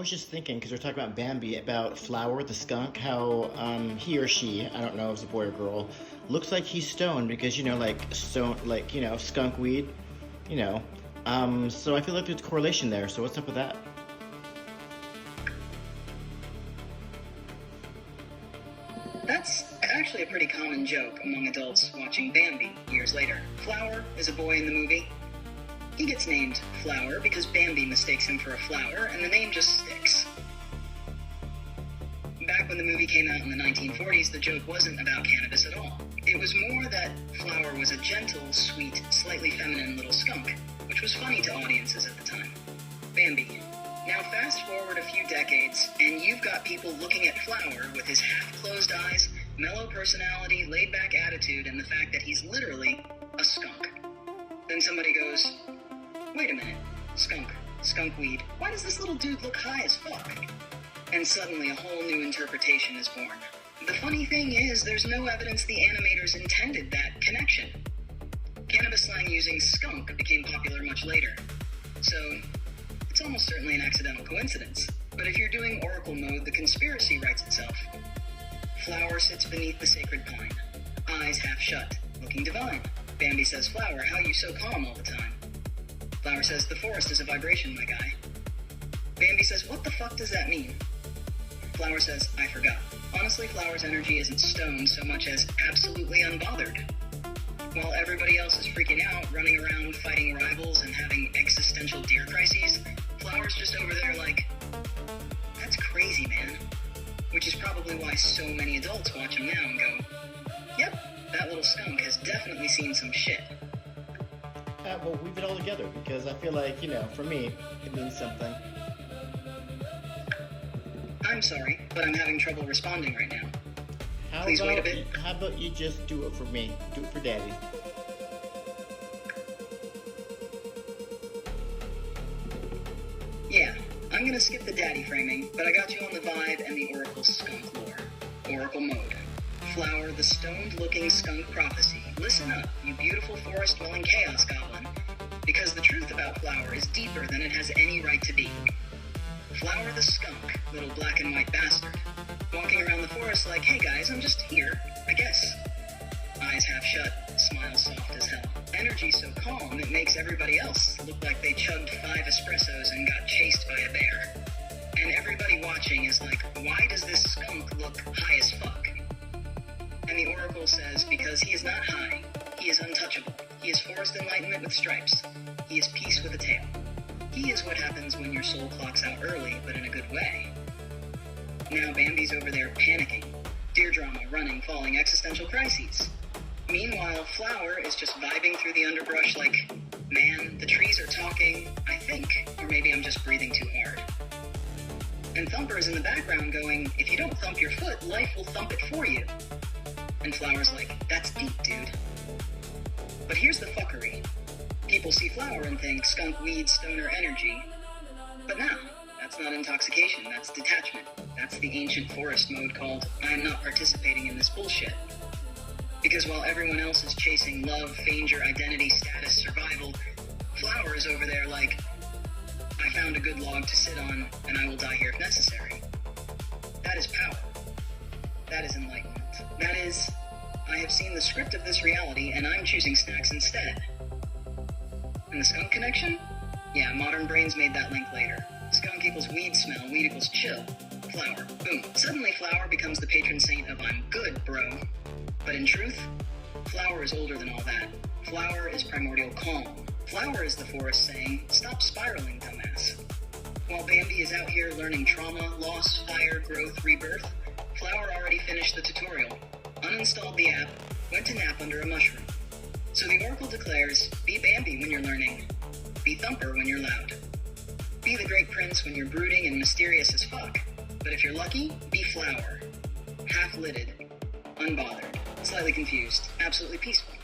was just thinking, because we're talking about Bambi, about Flower the skunk, how he or she, I don't know if it's a boy or girl, looks like he's stoned because, like stone, like, skunk weed, you know. So I feel like there's a correlation there. So what's up with that? That's actually a pretty common joke among adults watching Bambi years later. Flower is a boy in the movie. He gets named Flower because Bambi mistakes him for a flower, and the name just sticks. Back when the movie came out in the 1940s, the joke wasn't about cannabis at all. It was more that Flower was a gentle, sweet, slightly feminine little skunk, which was funny to audiences at the time. Bambi. Now fast forward a few decades, and you've got people looking at Flower with his half-closed eyes, mellow personality, laid-back attitude, and the fact that he's literally a skunk. Then somebody goes, wait a minute, skunk weed, why does this little dude look high as fuck? And suddenly a whole new interpretation is born. The funny thing is, there's no evidence the animators intended that connection. Cannabis slang using skunk became popular much later. So, it's almost certainly an accidental coincidence. But if you're doing Oracle mode, the conspiracy writes itself. Flower sits beneath the sacred pine, eyes half shut, looking divine. Bambi says, Flower, how you so calm all the time? Flower says, the forest is a vibration, my guy. Bambi says, what the fuck does that mean? Flower says, I forgot. Honestly, Flower's energy isn't stoned so much as absolutely unbothered. While everybody else is freaking out, running around, fighting rivals, and having existential deer crises, Flower's just over there like, that's crazy, man. Which is probably why so many adults watch him now and go, yep, that little skunk has definitely seen some shit. Well, weave it all together, because I feel like, for me, it means something. I'm sorry, but I'm having trouble responding right now. Please wait a bit. How about you just do it for me? Do it for Daddy. Yeah, I'm gonna skip the daddy framing, but I got you on the vibe and the Oracle skunk lore. Oracle mode. Flower, the stoned-looking skunk prophecy. Listen up, you beautiful forest-dwelling chaos goblin, because the truth about Flower is deeper than it has any right to be. Flower the skunk, little black and white bastard, walking around the forest like, hey guys, I'm just here, I guess. Eyes half shut, smile soft as hell. Energy so calm it makes everybody else look like they chugged 5 espressos and got chased by a bear. And everybody watching is like, why does this skunk look high as fuck? And the Oracle says, because he is not high, he is untouchable. He is forest enlightenment with stripes. He is peace with a tail. He is what happens when your soul clocks out early, but in a good way. Now Bambi's over there panicking. Deer drama, running, falling, existential crises. Meanwhile, Flower is just vibing through the underbrush like, man, the trees are talking, I think, or maybe I'm just breathing too hard. And Thumper is in the background going, if you don't thump your foot, life will thump it for you. And Flower's like, that's deep, dude. But here's the fuckery. People see Flower and think skunk weed, stoner energy. But no, that's not intoxication, that's detachment. That's the ancient forest mode called, I am not participating in this bullshit. Because while everyone else is chasing love, danger, identity, status, survival, Flower is over there like, I found a good log to sit on, and I will die here if necessary. That is power. That is enlightenment. That is, I have seen the script of this reality, and I'm choosing snacks instead. And the skunk connection? Yeah, modern brains made that link later. Skunk equals weed smell, weed equals chill. Flower. Boom. Suddenly Flower becomes the patron saint of I'm good, bro. But in truth, Flower is older than all that. Flower is primordial calm. Flower is the forest saying, stop spiraling, dumbass. While Bambi is out here learning trauma, loss, fire, growth, rebirth, Flower already finished the tutorial, uninstalled the app, went to nap under a mushroom. So the Oracle declares, be Bambi when you're learning, be Thumper when you're loud. Be the Great Prince when you're brooding and mysterious as fuck. But if you're lucky, be Flower. Half-lidded, unbothered, slightly confused, absolutely peaceful.